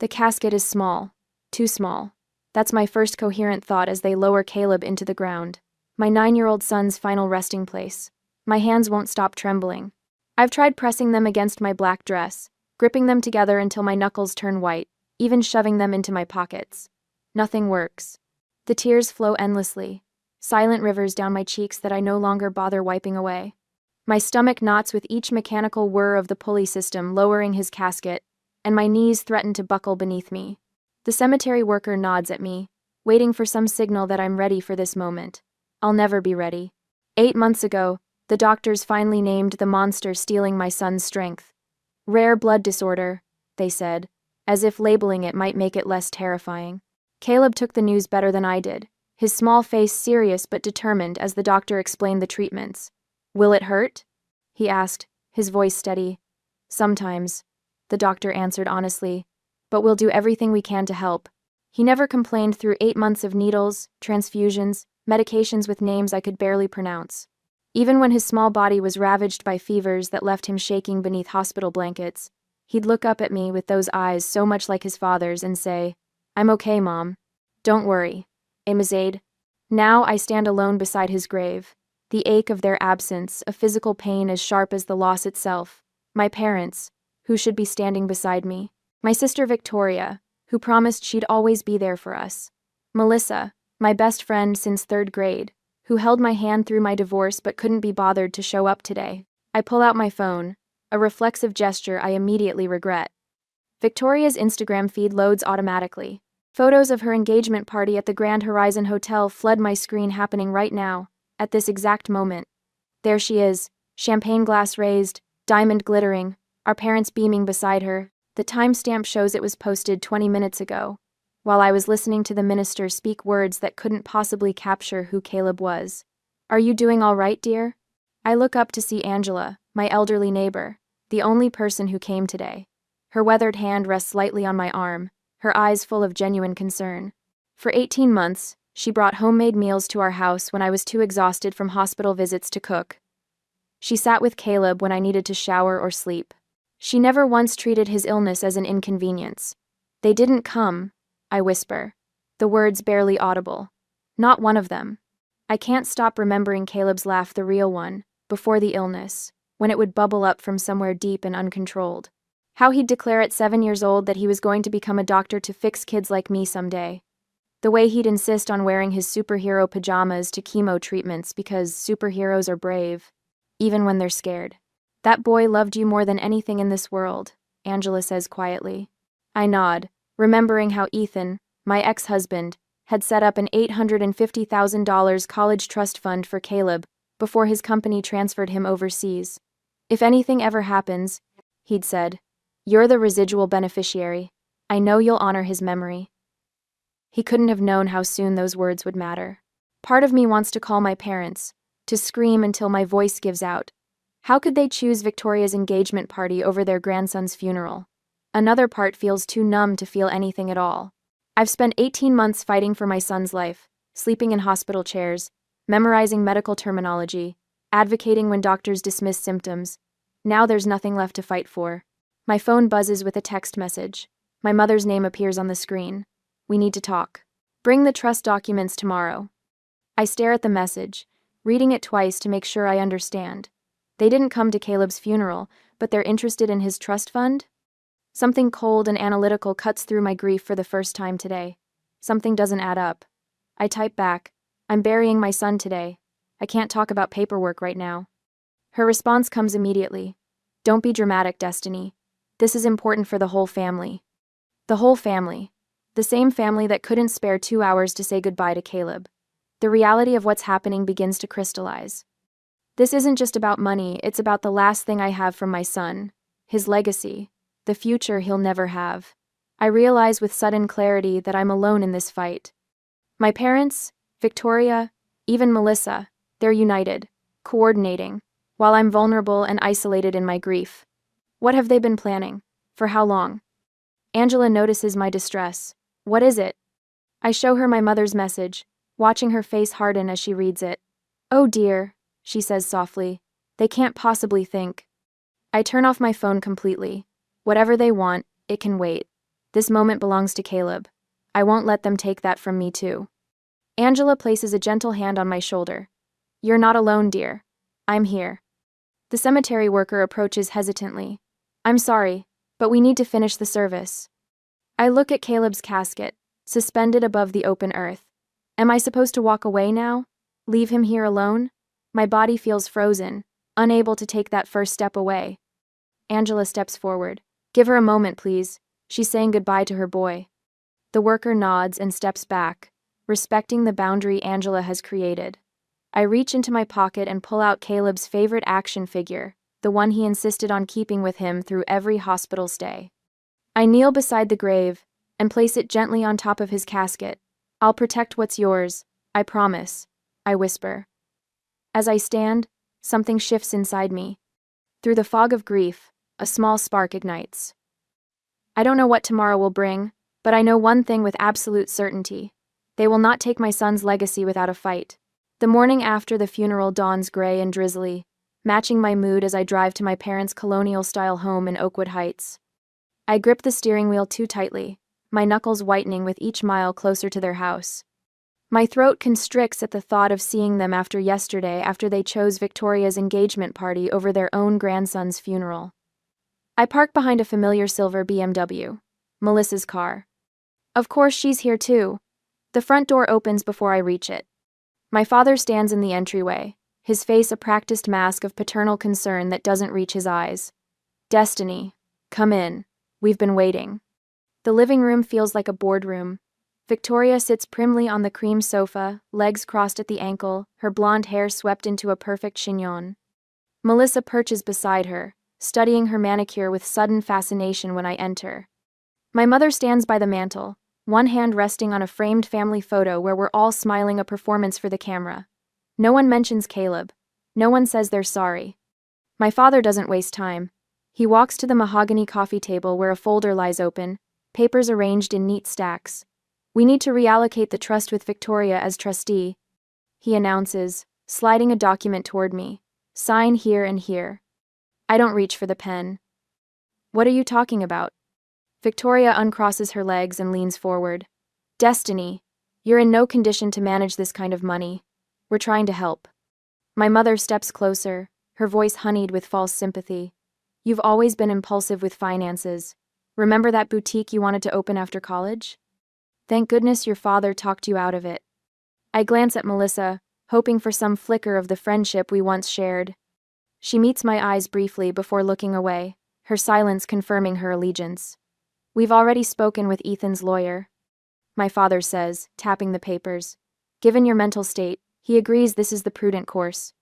The casket is small. Too small. That's my first coherent thought as they lower Caleb into the ground. My 9-year-old son's final resting place. My hands won't stop trembling. I've tried pressing them against my black dress, gripping them together until my knuckles turn white, even shoving them into my pockets. Nothing works. The tears flow endlessly, silent rivers down my cheeks that I no longer bother wiping away. My stomach knots with each mechanical whir of the pulley system lowering his casket, and my knees threaten to buckle beneath me. The cemetery worker nods at me, waiting for some signal that I'm ready for this moment. I'll never be ready. 8 months ago, the doctors finally named the monster stealing my son's strength. Rare blood disorder, they said, as if labeling it might make it less terrifying. Caleb took the news better than I did, his small face serious but determined as the doctor explained the treatments. "Will it hurt?" he asked, his voice steady. "Sometimes," the doctor answered honestly, "but we'll do everything we can to help." He never complained through 8 months of needles, transfusions, medications with names I could barely pronounce. Even when his small body was ravaged by fevers that left him shaking beneath hospital blankets, he'd look up at me with those eyes so much like his father's and say, "I'm okay, Mom. Don't worry. Amazade." Now I stand alone beside his grave, the ache of their absence, a physical pain as sharp as the loss itself. My parents, who should be standing beside me. My sister Victoria, who promised she'd always be there for us. Melissa, my best friend since 3rd grade, who held my hand through my divorce but couldn't be bothered to show up today. I pull out my phone, a reflexive gesture I immediately regret. Victoria's Instagram feed loads automatically. Photos of her engagement party at the Grand Horizon Hotel flood my screen happening right now, at this exact moment. There she is, champagne glass raised, diamond glittering, our parents beaming beside her. The timestamp shows it was posted 20 minutes ago, while I was listening to the minister speak words that couldn't possibly capture who Caleb was. "Are you doing all right, dear?" I look up to see Angela, my elderly neighbor, the only person who came today. Her weathered hand rests lightly on my arm, her eyes full of genuine concern. For 18 months, she brought homemade meals to our house when I was too exhausted from hospital visits to cook. She sat with Caleb when I needed to shower or sleep. She never once treated his illness as an inconvenience. "They didn't come," I whisper, the words barely audible. "Not one of them." I can't stop remembering Caleb's laugh, the real one, before the illness, when it would bubble up from somewhere deep and uncontrolled. How he'd declare at 7 years old that he was going to become a doctor to fix kids like me someday. The way he'd insist on wearing his superhero pajamas to chemo treatments because superheroes are brave, even when they're scared. "That boy loved you more than anything in this world," Angela says quietly. I nod, remembering how Ethan, my ex-husband, had set up an $850,000 college trust fund for Caleb before his company transferred him overseas. "If anything ever happens," he'd said, "you're the residual beneficiary. I know you'll honor his memory." He couldn't have known how soon those words would matter. Part of me wants to call my parents, to scream until my voice gives out. How could they choose Victoria's engagement party over their grandson's funeral? Another part feels too numb to feel anything at all. I've spent 18 months fighting for my son's life, sleeping in hospital chairs, memorizing medical terminology, advocating when doctors dismiss symptoms. Now there's nothing left to fight for. My phone buzzes with a text message. My mother's name appears on the screen. "We need to talk. Bring the trust documents tomorrow." I stare at the message, reading it twice to make sure I understand. They didn't come to Caleb's funeral, but they're interested in his trust fund? Something cold and analytical cuts through my grief for the first time today. Something doesn't add up. I type back, "I'm burying my son today. I can't talk about paperwork right now." Her response comes immediately. "Don't be dramatic, Destiny. This is important for the whole family." The whole family. The same family that couldn't spare 2 hours to say goodbye to Caleb. The reality of what's happening begins to crystallize. This isn't just about money, it's about the last thing I have from my son, his legacy, the future he'll never have. I realize with sudden clarity that I'm alone in this fight. My parents, Victoria, even Melissa, they're united, coordinating, while I'm vulnerable and isolated in my grief. What have they been planning? For how long? Angela notices my distress. "What is it?" I show her my mother's message, watching her face harden as she reads it. "Oh dear," she says softly. "They can't possibly think." I turn off my phone completely. Whatever they want, it can wait. This moment belongs to Caleb. I won't let them take that from me too. Angela places a gentle hand on my shoulder. You're not alone, dear. I'm here. The cemetery worker approaches hesitantly. I'm sorry, but we need to finish the service. I look at Caleb's casket, suspended above the open earth. Am I supposed to walk away now? Leave him here alone? My body feels frozen, unable to take that first step away. Angela steps forward. Give her a moment, please. She's saying goodbye to her boy. The worker nods and steps back, respecting the boundary Angela has created. I reach into my pocket and pull out Caleb's favorite action figure, the one he insisted on keeping with him through every hospital stay. I kneel beside the grave and place it gently on top of his casket. I'll protect what's yours, I promise, I whisper. As I stand, something shifts inside me. Through the fog of grief, a small spark ignites. I don't know what tomorrow will bring, but I know one thing with absolute certainty. They will not take my son's legacy without a fight. The morning after the funeral dawns gray and drizzly, matching my mood as I drive to my parents' colonial-style home in Oakwood Heights. I grip the steering wheel too tightly, my knuckles whitening with each mile closer to their house. My throat constricts at the thought of seeing them after yesterday after they chose Victoria's engagement party over their own grandson's funeral. I park behind a familiar silver BMW, Melissa's car. Of course she's here too. The front door opens before I reach it. My father stands in the entryway, his face a practiced mask of paternal concern that doesn't reach his eyes. Destiny, come in. We've been waiting. The living room feels like a boardroom. Victoria sits primly on the cream sofa, legs crossed at the ankle, her blonde hair swept into a perfect chignon. Melissa perches beside her, studying her manicure with sudden fascination when I enter. My mother stands by the mantel, one hand resting on a framed family photo where we're all smiling, a performance for the camera. No one mentions Caleb. No one says they're sorry. My father doesn't waste time. He walks to the mahogany coffee table where a folder lies open, papers arranged in neat stacks. We need to reallocate the trust with Victoria as trustee, he announces, sliding a document toward me. Sign here and here. I don't reach for the pen. What are you talking about? Victoria uncrosses her legs and leans forward. Destiny, you're in no condition to manage this kind of money. We're trying to help. My mother steps closer, her voice honeyed with false sympathy. You've always been impulsive with finances. Remember that boutique you wanted to open after college? Thank goodness your father talked you out of it. I glance at Melissa, hoping for some flicker of the friendship we once shared. She meets my eyes briefly before looking away, her silence confirming her allegiance. We've already spoken with Ethan's lawyer, my father says, tapping the papers. Given your mental state, he agrees this is the prudent course.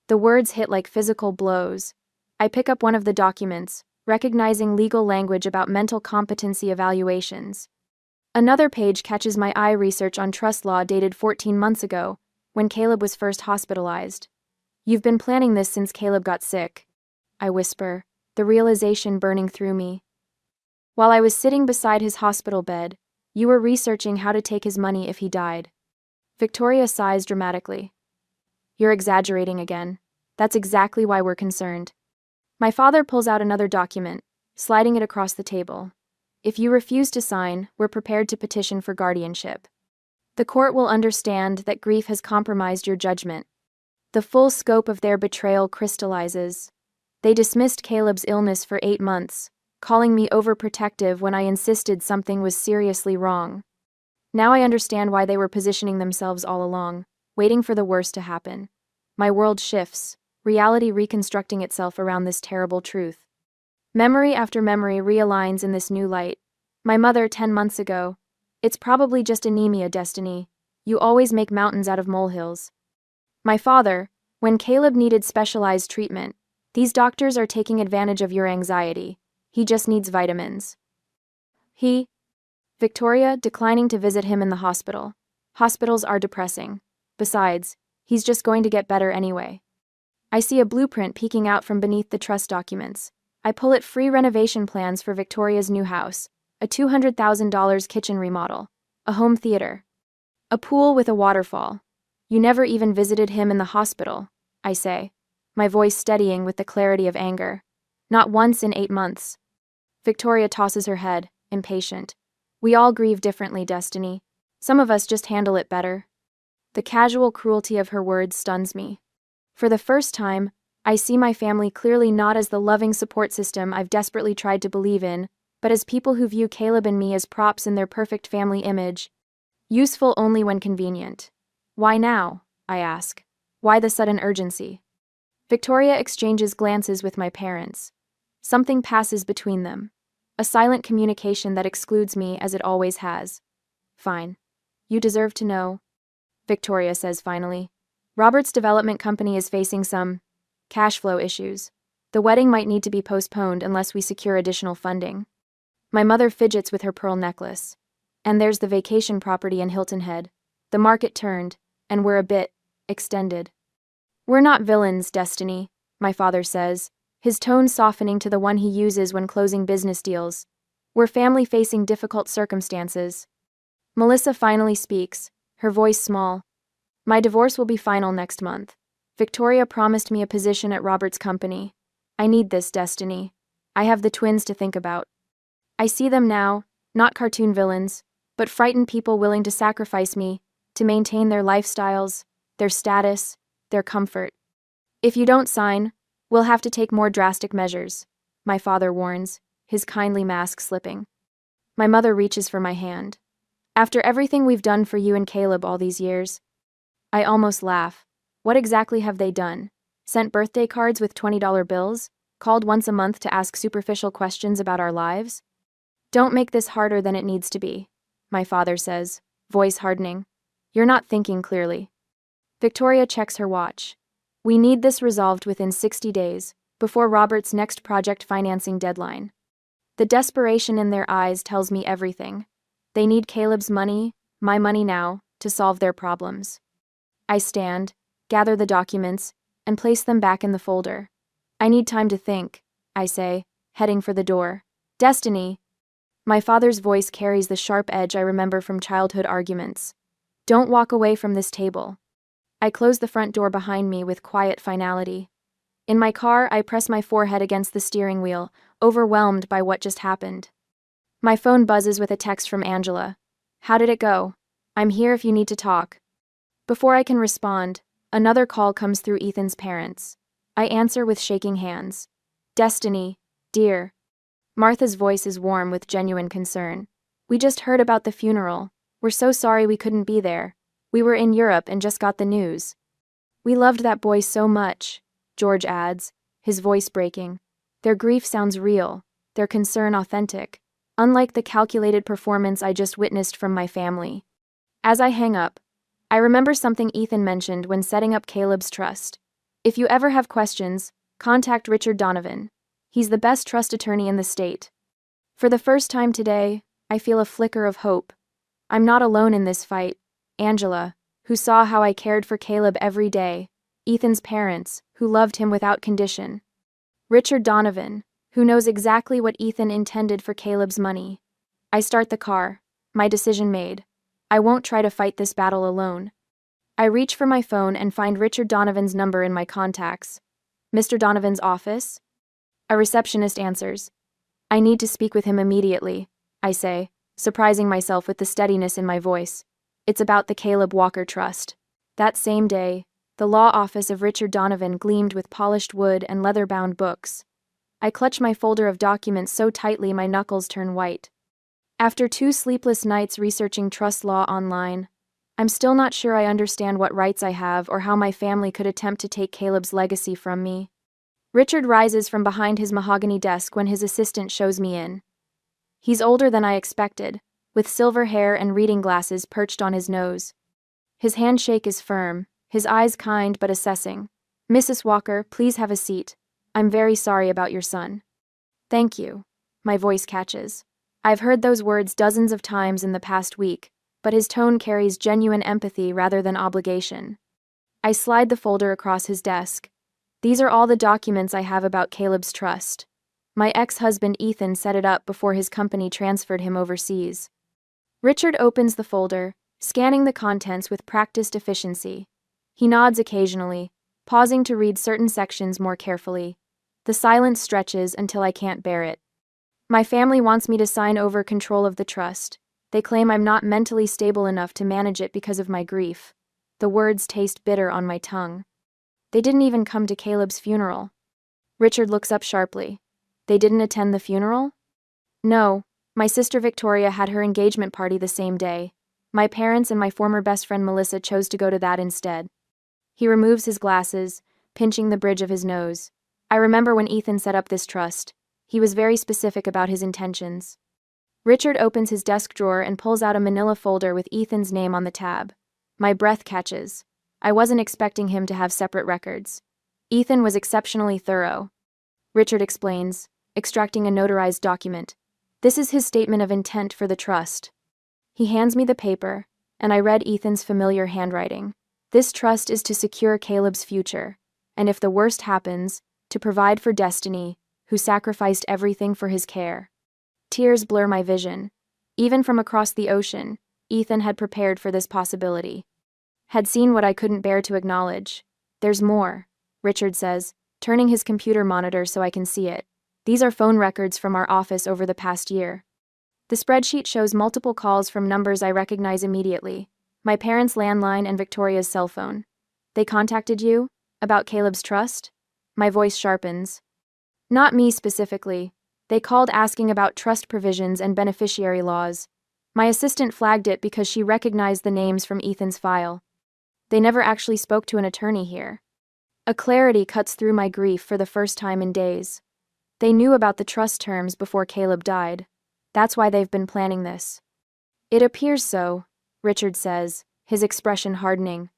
The words hit like physical blows. I pick up one of the documents, recognizing legal language about mental competency evaluations. Another page catches my eye, research on trust law dated 14 months ago, when Caleb was first hospitalized. You've been planning this since Caleb got sick, I whisper, the realization burning through me. While I was sitting beside his hospital bed, you were researching how to take his money if he died. Victoria sighs dramatically. You're exaggerating again. That's exactly why we're concerned. My father pulls out another document, sliding it across the table. If you refuse to sign, we're prepared to petition for guardianship. The court will understand that grief has compromised your judgment. The full scope of their betrayal crystallizes. They dismissed Caleb's illness for 8 months, calling me overprotective when I insisted something was seriously wrong. Now I understand why they were positioning themselves all along, waiting for the worst to happen. My world shifts, reality reconstructing itself around this terrible truth. Memory after memory realigns in this new light. My mother 10 months ago. It's probably just anemia, Destiny. You always make mountains out of molehills. My father, when Caleb needed specialized treatment. These doctors are taking advantage of your anxiety. He just needs vitamins. Victoria, declining to visit him in the hospital. Hospitals are depressing. Besides, he's just going to get better anyway. I see a blueprint peeking out from beneath the trust documents. I pull it, free renovation plans for Victoria's new house, a $200,000 kitchen remodel, a home theater, a pool with a waterfall. You never even visited him in the hospital, I say, my voice steadying with the clarity of anger. Not once in 8 months. Victoria tosses her head, impatient. We all grieve differently, Destiny. Some of us just handle it better. The casual cruelty of her words stuns me. For the first time, I see my family clearly not as the loving support system I've desperately tried to believe in, but as people who view Caleb and me as props in their perfect family image, useful only when convenient. Why now? I ask. Why the sudden urgency? Victoria exchanges glances with my parents. Something passes between them. A silent communication that excludes me as it always has. Fine. You deserve to know, Victoria says finally. Robert's development company is facing some cash flow issues. The wedding might need to be postponed unless we secure additional funding. My mother fidgets with her pearl necklace. And there's the vacation property in Hilton Head. The market turned, and we're a bit extended. We're not villains, Destiny, my father says, his tone softening to the one he uses when closing business deals. We're family facing difficult circumstances. Melissa finally speaks, her voice small. My divorce will be final next month. Victoria promised me a position at Robert's company. I need this, Destiny. I have the twins to think about. I see them now, not cartoon villains, but frightened people willing to sacrifice me to maintain their lifestyles, their status, their comfort. If you don't sign, we'll have to take more drastic measures, my father warns, his kindly mask slipping. My mother reaches for my hand. After everything we've done for you and Caleb all these years, I almost laugh. What exactly have they done? Sent birthday cards with $20 bills? Called once a month to ask superficial questions about our lives? Don't make this harder than it needs to be, my father says, voice hardening. You're not thinking clearly. Victoria checks her watch. We need this resolved within 60 days, before Robert's next project financing deadline. The desperation in their eyes tells me everything. They need Caleb's money, my money now, to solve their problems. I stand, gather the documents, and place them back in the folder. I need time to think, I say, heading for the door. Destiny! My father's voice carries the sharp edge I remember from childhood arguments. Don't walk away from this table. I close the front door behind me with quiet finality. In my car, I press my forehead against the steering wheel, overwhelmed by what just happened. My phone buzzes with a text from Angela. How did it go? I'm here if you need to talk. Before I can respond, another call comes through Ethan's parents. I answer with shaking hands. Destiny, dear. Martha's voice is warm with genuine concern. We just heard about the funeral. We're so sorry we couldn't be there. We were in Europe and just got the news. We loved that boy so much, George adds, his voice breaking. Their grief sounds real, their concern authentic, unlike the calculated performance I just witnessed from my family. As I hang up, I remember something Ethan mentioned when setting up Caleb's trust. If you ever have questions, contact Richard Donovan. He's the best trust attorney in the state. For the first time today, I feel a flicker of hope. I'm not alone in this fight. Angela, who saw how I cared for Caleb every day. Ethan's parents, who loved him without condition. Richard Donovan, who knows exactly what Ethan intended for Caleb's money. I start the car, my decision made. I won't try to fight this battle alone. I reach for my phone and find Richard Donovan's number in my contacts. Mr. Donovan's office? A receptionist answers. I need to speak with him immediately, I say, surprising myself with the steadiness in my voice. It's about the Caleb Walker Trust. That same day, the law office of Richard Donovan gleamed with polished wood and leather-bound books. I clutch my folder of documents so tightly my knuckles turn white. After 2 sleepless nights researching trust law online, I'm still not sure I understand what rights I have or how my family could attempt to take Caleb's legacy from me. Richard rises from behind his mahogany desk when his assistant shows me in. He's older than I expected, with silver hair and reading glasses perched on his nose. His handshake is firm, his eyes kind but assessing. Mrs. Walker, please have a seat. I'm very sorry about your son. Thank you. My voice catches. I've heard those words dozens of times in the past week, but his tone carries genuine empathy rather than obligation. I slide the folder across his desk. These are all the documents I have about Caleb's trust. My ex-husband Ethan set it up before his company transferred him overseas. Richard opens the folder, scanning the contents with practiced efficiency. He nods occasionally, pausing to read certain sections more carefully. The silence stretches until I can't bear it. My family wants me to sign over control of the trust. They claim I'm not mentally stable enough to manage it because of my grief. The words taste bitter on my tongue. They didn't even come to Caleb's funeral. Richard looks up sharply. They didn't attend the funeral? No, my sister Victoria had her engagement party the same day. My parents and my former best friend Melissa chose to go to that instead. He removes his glasses, pinching the bridge of his nose. I remember when Ethan set up this trust. He was very specific about his intentions. Richard opens his desk drawer and pulls out a manila folder with Ethan's name on the tab. My breath catches. I wasn't expecting him to have separate records. Ethan was exceptionally thorough. Richard explains, extracting a notarized document. This is his statement of intent for the trust. He hands me the paper, and I read Ethan's familiar handwriting. This trust is to secure Caleb's future, and if the worst happens, to provide for Destiny, who sacrificed everything for his care. Tears blur my vision. Even from across the ocean, Ethan had prepared for this possibility. Had seen what I couldn't bear to acknowledge. There's more, Richard says, turning his computer monitor so I can see it. These are phone records from our office over the past year. The spreadsheet shows multiple calls from numbers I recognize immediately. My parents' landline and Victoria's cell phone. They contacted you? About Caleb's trust? My voice sharpens. Not me specifically. They called asking about trust provisions and beneficiary laws. My assistant flagged it because she recognized the names from Ethan's file. They never actually spoke to an attorney here. A clarity cuts through my grief for the first time in days. They knew about the trust terms before Caleb died. That's why they've been planning this. It appears so, Richard says, his expression hardening.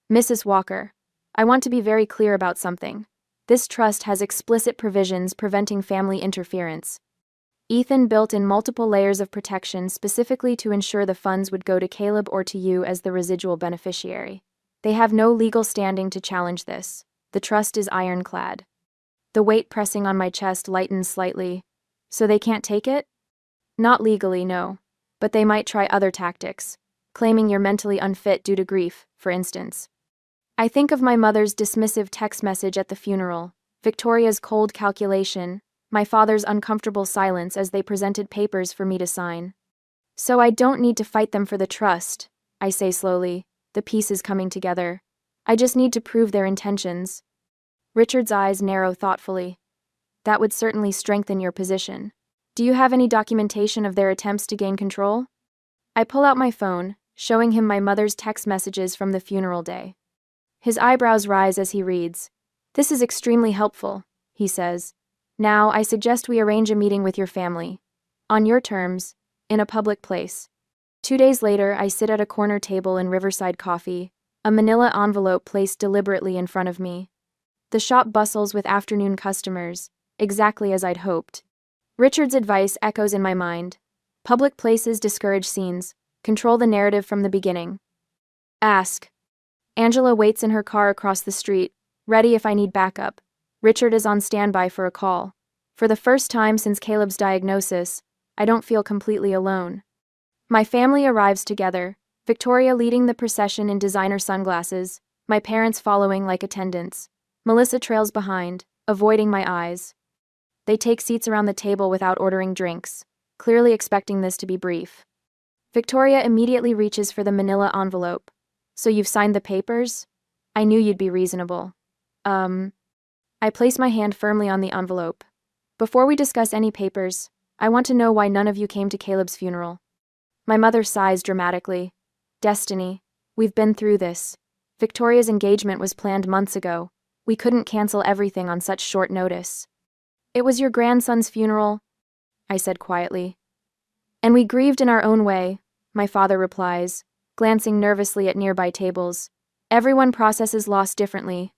Mrs. Walker, I want to be very clear about something. This trust has explicit provisions preventing family interference. Ethan built in multiple layers of protection specifically to ensure the funds would go to Caleb or to you as the residual beneficiary. They have no legal standing to challenge this. The trust is ironclad. The weight pressing on my chest lightens slightly. So they can't take it? Not legally, no. But they might try other tactics, claiming you're mentally unfit due to grief, for instance. I think of my mother's dismissive text message at the funeral, Victoria's cold calculation, my father's uncomfortable silence as they presented papers for me to sign. So I don't need to fight them for the trust, I say slowly, the pieces coming together. I just need to prove their intentions. Richard's eyes narrow thoughtfully. That would certainly strengthen your position. Do you have any documentation of their attempts to gain control? I pull out my phone, showing him my mother's text messages from the funeral day. His eyebrows rise as he reads. This is extremely helpful, he says. Now, I suggest we arrange a meeting with your family. On your terms, in a public place. 2 days later, I sit at a corner table in Riverside Coffee, a manila envelope placed deliberately in front of me. The shop bustles with afternoon customers, exactly as I'd hoped. Richard's advice echoes in my mind. Public places discourage scenes. Control the narrative from the beginning. Ask. Angela waits in her car across the street, ready if I need backup. Richard is on standby for a call. For the first time since Caleb's diagnosis, I don't feel completely alone. My family arrives together, Victoria leading the procession in designer sunglasses, my parents following like attendants. Melissa trails behind, avoiding my eyes. They take seats around the table without ordering drinks, clearly expecting this to be brief. Victoria immediately reaches for the manila envelope. So you've signed the papers? I knew you'd be reasonable. I place my hand firmly on the envelope. Before we discuss any papers, I want to know why none of you came to Caleb's funeral. My mother sighs dramatically. Destiny, we've been through this. Victoria's engagement was planned months ago. We couldn't cancel everything on such short notice. It was your grandson's funeral, I said quietly. And we grieved in our own way, my father replies, glancing nervously at nearby tables. Everyone processes loss differently.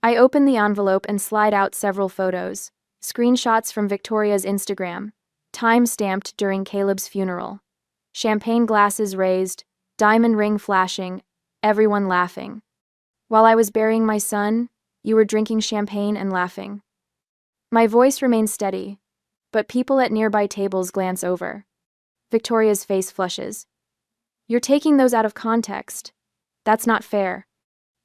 I open the envelope and slide out several photos, screenshots from Victoria's Instagram, time-stamped during Caleb's funeral. Champagne glasses raised, diamond ring flashing, everyone laughing. While I was burying my son, you were drinking champagne and laughing. My voice remains steady, but people at nearby tables glance over. Victoria's face flushes. You're taking those out of context. That's not fair.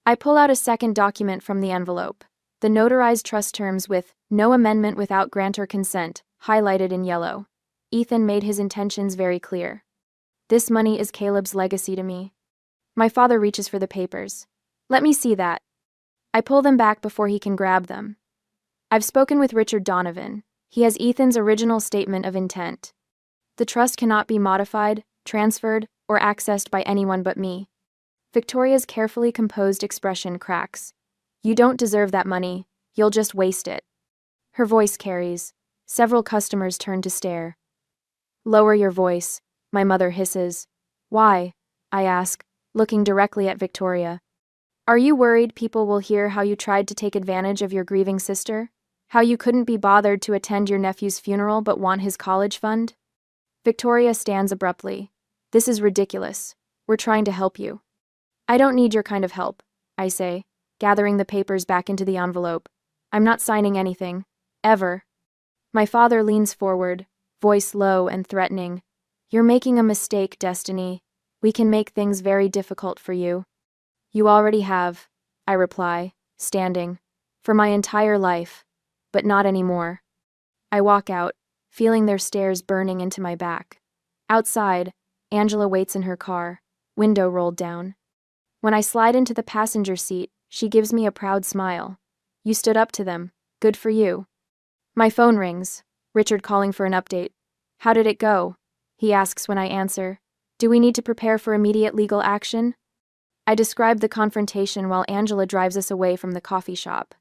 I pull out a second document from the envelope, the notarized trust terms with no amendment without grantor consent, highlighted in yellow. Ethan made his intentions very clear. This money is Caleb's legacy to me. My father reaches for the papers. Let me see that. I pull them back before he can grab them. I've spoken with Richard Donovan. He has Ethan's original statement of intent. The trust cannot be modified, transferred, or accessed by anyone but me. Victoria's carefully composed expression cracks. You don't deserve that money. You'll just waste it. Her voice carries. Several customers turn to stare. Lower your voice, my mother hisses. Why? I ask, looking directly at Victoria. Are you worried people will hear how you tried to take advantage of your grieving sister? How you couldn't be bothered to attend your nephew's funeral but want his college fund? Victoria stands abruptly. This is ridiculous. We're trying to help you. I don't need your kind of help, I say, gathering the papers back into the envelope. I'm not signing anything. Ever. My father leans forward, voice low and threatening. You're making a mistake, Destiny. We can make things very difficult for you. You already have, I reply, standing. For my entire life. But not anymore. I walk out, feeling their stares burning into my back. Outside, Angela waits in her car, window rolled down. When I slide into the passenger seat, she gives me a proud smile. You stood up to them. Good for you. My phone rings, Richard calling for an update. How did it go? He asks when I answer. Do we need to prepare for immediate legal action? I describe the confrontation while Angela drives us away from the coffee shop.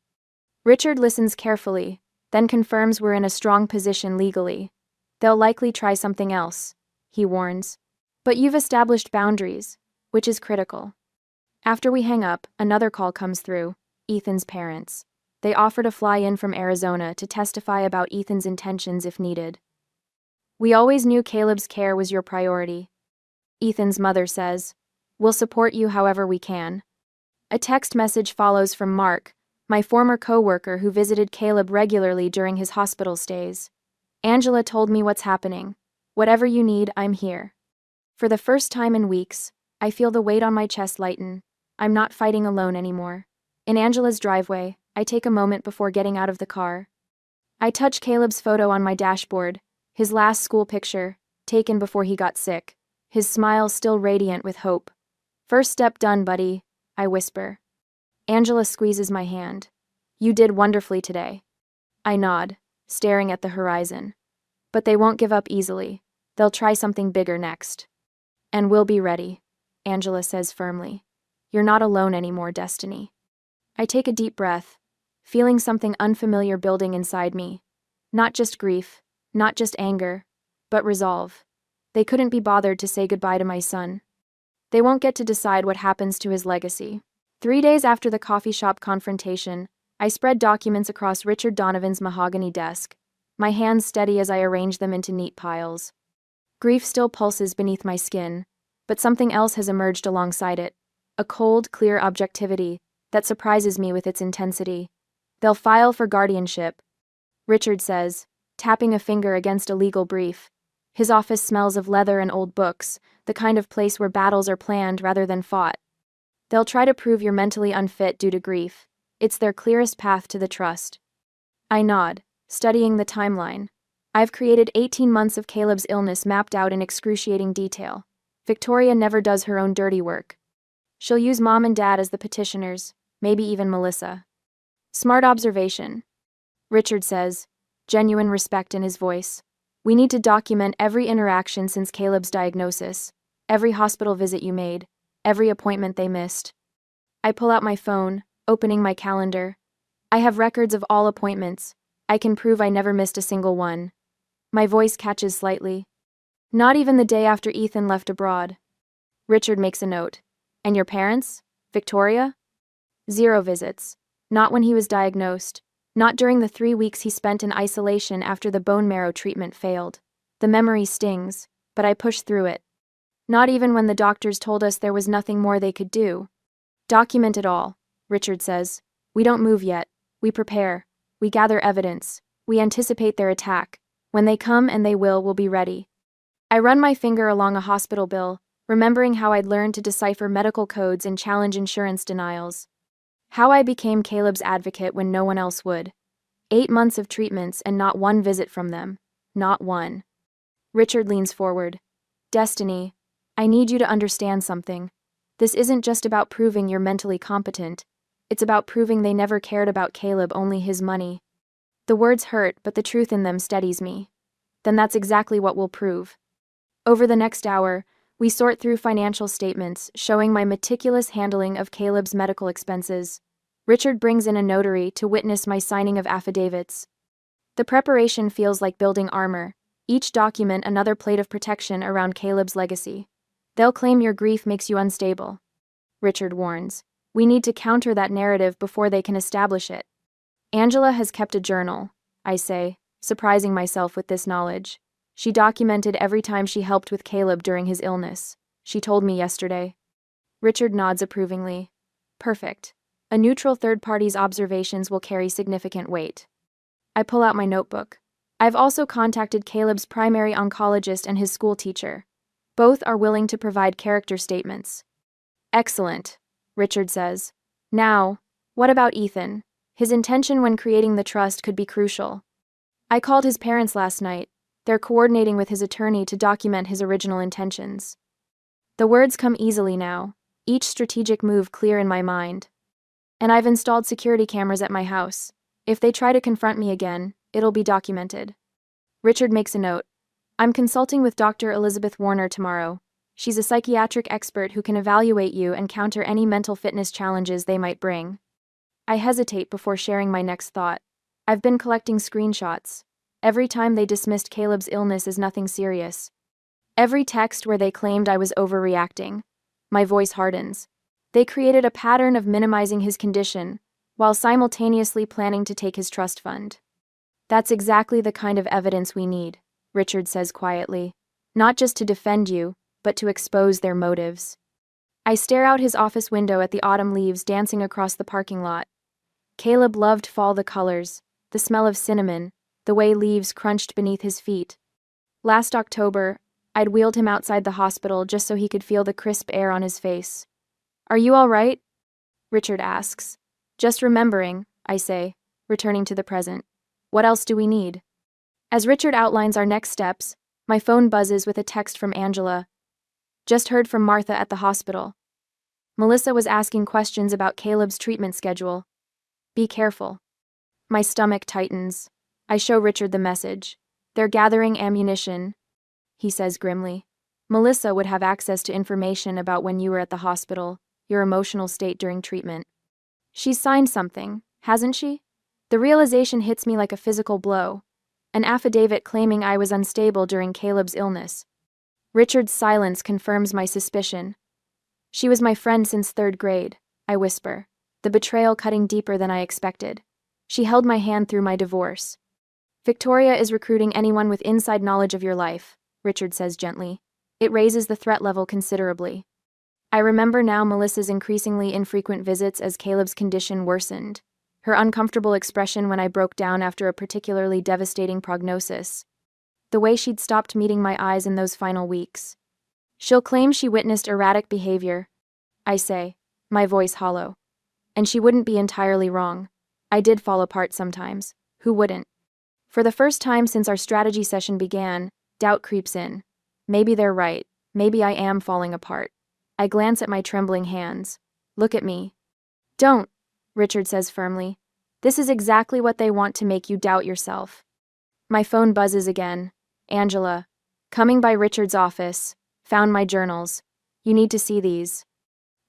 Richard listens carefully, then confirms we're in a strong position legally. They'll likely try something else, he warns. But you've established boundaries, which is critical. After we hang up, another call comes through, Ethan's parents. They offer to fly in from Arizona to testify about Ethan's intentions if needed. We always knew Caleb's care was your priority. Ethan's mother says, We'll support you however we can. A text message follows from Mark, my former co-worker who visited Caleb regularly during his hospital stays. Angela told me what's happening. Whatever you need, I'm here. For the first time in weeks, I feel the weight on my chest lighten. I'm not fighting alone anymore. In Angela's driveway, I take a moment before getting out of the car. I touch Caleb's photo on my dashboard, his last school picture, taken before he got sick, his smile still radiant with hope. First step done, buddy, I whisper. Angela squeezes my hand. You did wonderfully today. I nod, staring at the horizon. But they won't give up easily. They'll try something bigger next. And we'll be ready, Angela says firmly. You're not alone anymore, Destiny. I take a deep breath, feeling something unfamiliar building inside me. Not just grief, not just anger, but resolve. They couldn't be bothered to say goodbye to my son. They won't get to decide what happens to his legacy. 3 days after the coffee shop confrontation, I spread documents across Richard Donovan's mahogany desk, my hands steady as I arrange them into neat piles. Grief still pulses beneath my skin, but something else has emerged alongside it, a cold, clear objectivity that surprises me with its intensity. They'll file for guardianship, Richard says, tapping a finger against a legal brief. His office smells of leather and old books, the kind of place where battles are planned rather than fought. They'll try to prove you're mentally unfit due to grief. It's their clearest path to the trust. I nod, studying the timeline. I've created 18 months of Caleb's illness mapped out in excruciating detail. Victoria never does her own dirty work. She'll use Mom and Dad as the petitioners, maybe even Melissa. Smart observation. Richard says, genuine respect in his voice. We need to document every interaction since Caleb's diagnosis, every hospital visit you made, every appointment they missed. I pull out my phone, opening my calendar. I have records of all appointments. I can prove I never missed a single one. My voice catches slightly. Not even the day after Ethan left abroad. Richard makes a note. And your parents? Victoria? 0 visits. Not when he was diagnosed. Not during the 3 weeks he spent in isolation after the bone marrow treatment failed. The memory stings, but I push through it. Not even when the doctors told us there was nothing more they could do. Document it all, Richard says. We don't move yet. We prepare. We gather evidence. We anticipate their attack. When they come, and they will, we'll be ready. I run my finger along a hospital bill, remembering how I'd learned to decipher medical codes and challenge insurance denials. How I became Caleb's advocate when no one else would. 8 months of treatments and not one visit from them. Not one. Richard leans forward. Destiny, I need you to understand something. This isn't just about proving you're mentally competent. It's about proving they never cared about Caleb, only his money. The words hurt, but the truth in them steadies me. Then that's exactly what we'll prove. Over the next hour, we sort through financial statements showing my meticulous handling of Caleb's medical expenses. Richard brings in a notary to witness my signing of affidavits. The preparation feels like building armor, each document another plate of protection around Caleb's legacy. They'll claim your grief makes you unstable. Richard warns. We need to counter that narrative before they can establish it. Angela has kept a journal, I say, surprising myself with this knowledge. She documented every time she helped with Caleb during his illness. She told me yesterday. Richard nods approvingly. Perfect. A neutral third party's observations will carry significant weight. I pull out my notebook. I've also contacted Caleb's primary oncologist and his school teacher. Both are willing to provide character statements. Excellent, Richard says. Now, what about Ethan? His intention when creating the trust could be crucial. I called his parents last night. They're coordinating with his attorney to document his original intentions. The words come easily now, each strategic move clear in my mind. And I've installed security cameras at my house. If they try to confront me again, it'll be documented. Richard makes a note. I'm consulting with Dr. Elizabeth Warner tomorrow. She's a psychiatric expert who can evaluate you and counter any mental fitness challenges they might bring. I hesitate before sharing my next thought. I've been collecting screenshots. Every time they dismissed Caleb's illness as nothing serious. Every text where they claimed I was overreacting. My voice hardens. They created a pattern of minimizing his condition, while simultaneously planning to take his trust fund. That's exactly the kind of evidence we need, Richard says quietly. Not just to defend you, but to expose their motives. I stare out his office window at the autumn leaves dancing across the parking lot. Caleb loved fall, the colors, the smell of cinnamon, the way leaves crunched beneath his feet. Last October, I'd wheeled him outside the hospital just so he could feel the crisp air on his face. Are you all right? Richard asks. Just remembering, I say, returning to the present. What else do we need? As Richard outlines our next steps, my phone buzzes with a text from Angela. Just heard from Martha at the hospital. Melissa was asking questions about Caleb's treatment schedule. Be careful. My stomach tightens. I show Richard the message. They're gathering ammunition, he says grimly. Melissa would have access to information about when you were at the hospital, your emotional state during treatment. She's signed something, hasn't she? The realization hits me like a physical blow. An affidavit claiming I was unstable during Caleb's illness. Richard's silence confirms my suspicion. She was my friend since 3rd grade, I whisper, the betrayal cutting deeper than I expected. She held my hand through my divorce. Victoria is recruiting anyone with inside knowledge of your life, Richard says gently. It raises the threat level considerably. I remember now Melissa's increasingly infrequent visits as Caleb's condition worsened, her uncomfortable expression when I broke down after a particularly devastating prognosis, the way she'd stopped meeting my eyes in those final weeks. She'll claim she witnessed erratic behavior, I say, my voice hollow. And she wouldn't be entirely wrong. I did fall apart sometimes. Who wouldn't? For the first time since our strategy session began, doubt creeps in. Maybe they're right. Maybe I am falling apart. I glance at my trembling hands. Look at me. Don't, Richard says firmly. This is exactly what they want to make you doubt yourself. My phone buzzes again. Angela. Coming by Richard's office. Found my journals. You need to see these.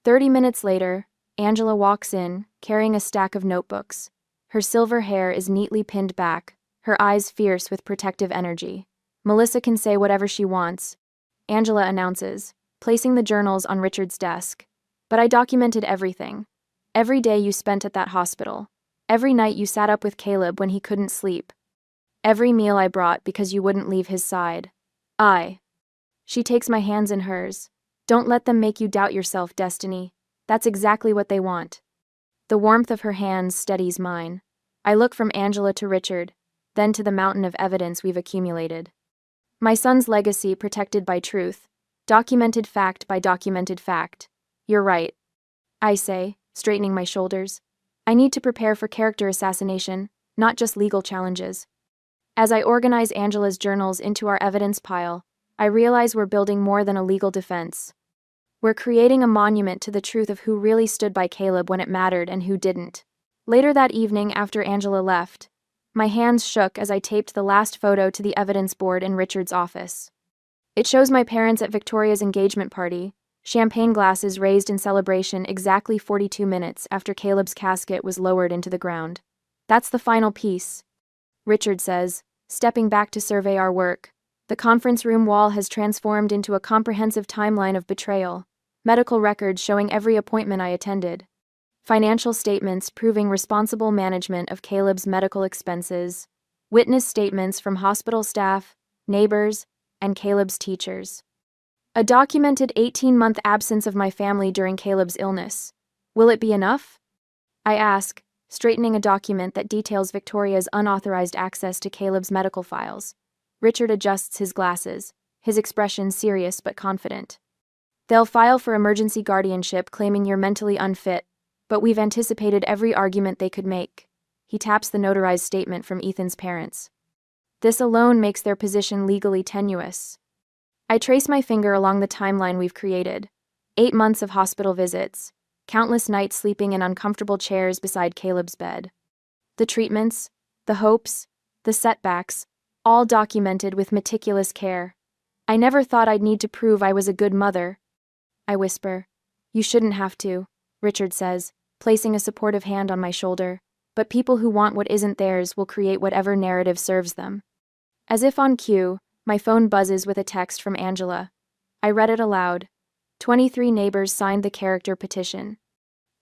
30 minutes later, Angela walks in, carrying a stack of notebooks. Her silver hair is neatly pinned back, her eyes fierce with protective energy. Melissa can say whatever she wants, Angela announces, placing the journals on Richard's desk. But I documented everything. Every day you spent at that hospital. Every night you sat up with Caleb when he couldn't sleep. Every meal I brought because you wouldn't leave his side. She takes my hands in hers. Don't let them make you doubt yourself, Destiny. That's exactly what they want. The warmth of her hands steadies mine. I look from Angela to Richard, then to the mountain of evidence we've accumulated. My son's legacy protected by truth, documented fact by documented fact. You're right, I say, straightening my shoulders. I need to prepare for character assassination, not just legal challenges. As I organize Angela's journals into our evidence pile, I realize we're building more than a legal defense. We're creating a monument to the truth of who really stood by Caleb when it mattered and who didn't. Later that evening, after Angela left, my hands shook as I taped the last photo to the evidence board in Richard's office. It shows my parents at Victoria's engagement party, champagne glasses raised in celebration exactly 42 minutes after Caleb's casket was lowered into the ground. That's the final piece, Richard says, stepping back to survey our work. The conference room wall has transformed into a comprehensive timeline of betrayal, medical records showing every appointment I attended, financial statements proving responsible management of Caleb's medical expenses, witness statements from hospital staff, neighbors, and Caleb's teachers. A documented 18-month absence of my family during Caleb's illness. Will it be enough? I ask, straightening a document that details Victoria's unauthorized access to Caleb's medical files. Richard adjusts his glasses, his expression serious but confident. They'll file for emergency guardianship claiming you're mentally unfit, but we've anticipated every argument they could make. He taps the notarized statement from Ethan's parents. This alone makes their position legally tenuous. I trace my finger along the timeline we've created. 8 months of hospital visits, countless nights sleeping in uncomfortable chairs beside Caleb's bed. The treatments, the hopes, the setbacks, all documented with meticulous care. I never thought I'd need to prove I was a good mother. I whisper. You shouldn't have to, Richard says, placing a supportive hand on my shoulder. But people who want what isn't theirs will create whatever narrative serves them. As if on cue, my phone buzzes with a text from Angela. I read it aloud. 23 neighbors signed the character petition.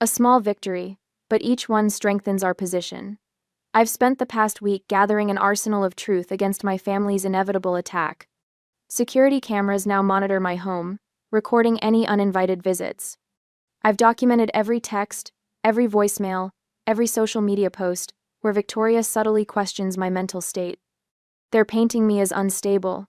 A small victory, but each one strengthens our position. I've spent the past week gathering an arsenal of truth against my family's inevitable attack. Security cameras now monitor my home, recording any uninvited visits. I've documented every text, every voicemail, every social media post, where Victoria subtly questions my mental state. They're painting me as unstable,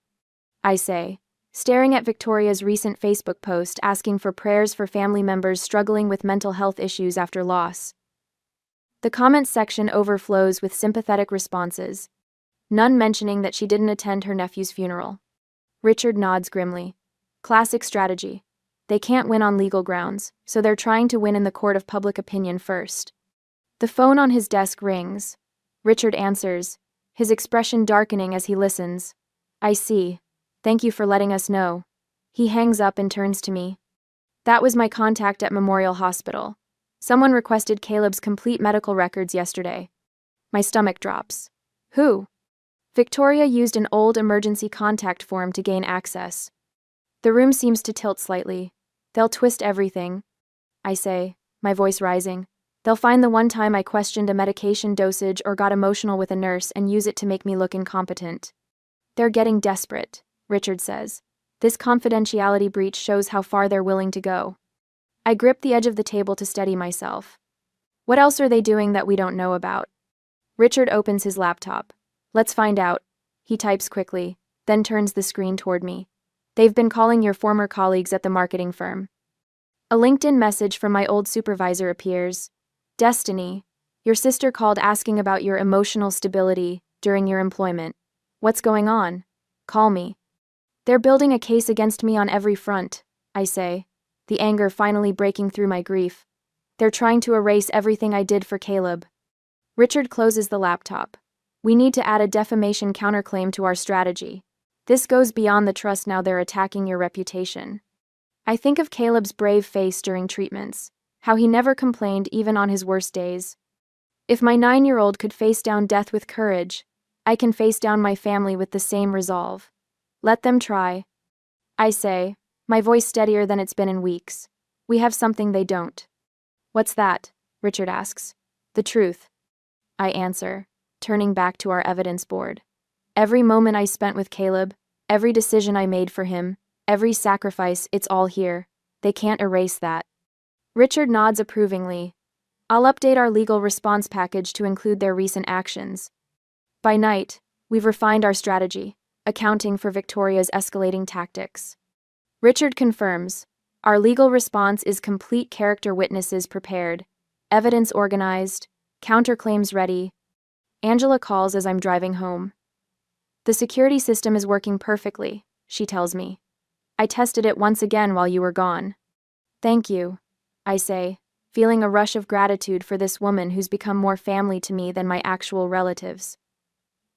I say, staring at Victoria's recent Facebook post asking for prayers for family members struggling with mental health issues after loss. The comments section overflows with sympathetic responses, none mentioning that she didn't attend her nephew's funeral. Richard nods grimly. Classic strategy. They can't win on legal grounds, so they're trying to win in the court of public opinion first. The phone on his desk rings. Richard answers, his expression darkening as he listens. I see. Thank you for letting us know. He hangs up and turns to me. That was my contact at Memorial Hospital. Someone requested Caleb's complete medical records yesterday. My stomach drops. Who? Victoria used an old emergency contact form to gain access. The room seems to tilt slightly. They'll twist everything, I say, my voice rising. They'll find the one time I questioned a medication dosage or got emotional with a nurse and use it to make me look incompetent. They're getting desperate, Richard says. This confidentiality breach shows how far they're willing to go. I grip the edge of the table to steady myself. What else are they doing that we don't know about? Richard opens his laptop. Let's find out. He types quickly, then turns the screen toward me. They've been calling your former colleagues at the marketing firm. A LinkedIn message from my old supervisor appears. Destiny, your sister called asking about your emotional stability during your employment. What's going on? Call me. They're building a case against me on every front, I say, the anger finally breaking through my grief. They're trying to erase everything I did for Caleb. Richard closes the laptop. We need to add a defamation counterclaim to our strategy. This goes beyond the trust now they're attacking your reputation. I think of Caleb's brave face during treatments, how he never complained even on his worst days. If my 9-year-old could face down death with courage, I can face down my family with the same resolve. Let them try. I say, my voice steadier than it's been in weeks. We have something they don't. What's that? Richard asks. The truth. I answer, turning back to our evidence board. Every moment I spent with Caleb, every decision I made for him, every sacrifice, it's all here. They can't erase that. Richard nods approvingly. I'll update our legal response package to include their recent actions. By night, we've refined our strategy, accounting for Victoria's escalating tactics. Richard confirms, our legal response is complete, character witnesses prepared, evidence organized, counterclaims ready. Angela calls as I'm driving home. The security system is working perfectly, she tells me. I tested it once again while you were gone. Thank you, I say, feeling a rush of gratitude for this woman who's become more family to me than my actual relatives.